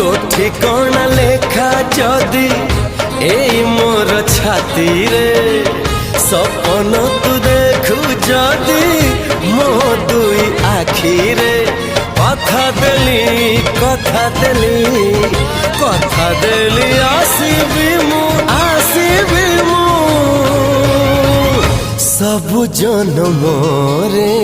तो ठिकाना लेखा जदि ए मोर छाती रे सपन तू देखु जदि मो दुई आखी रे कथा देली आसीबी मु सब जन्म रे।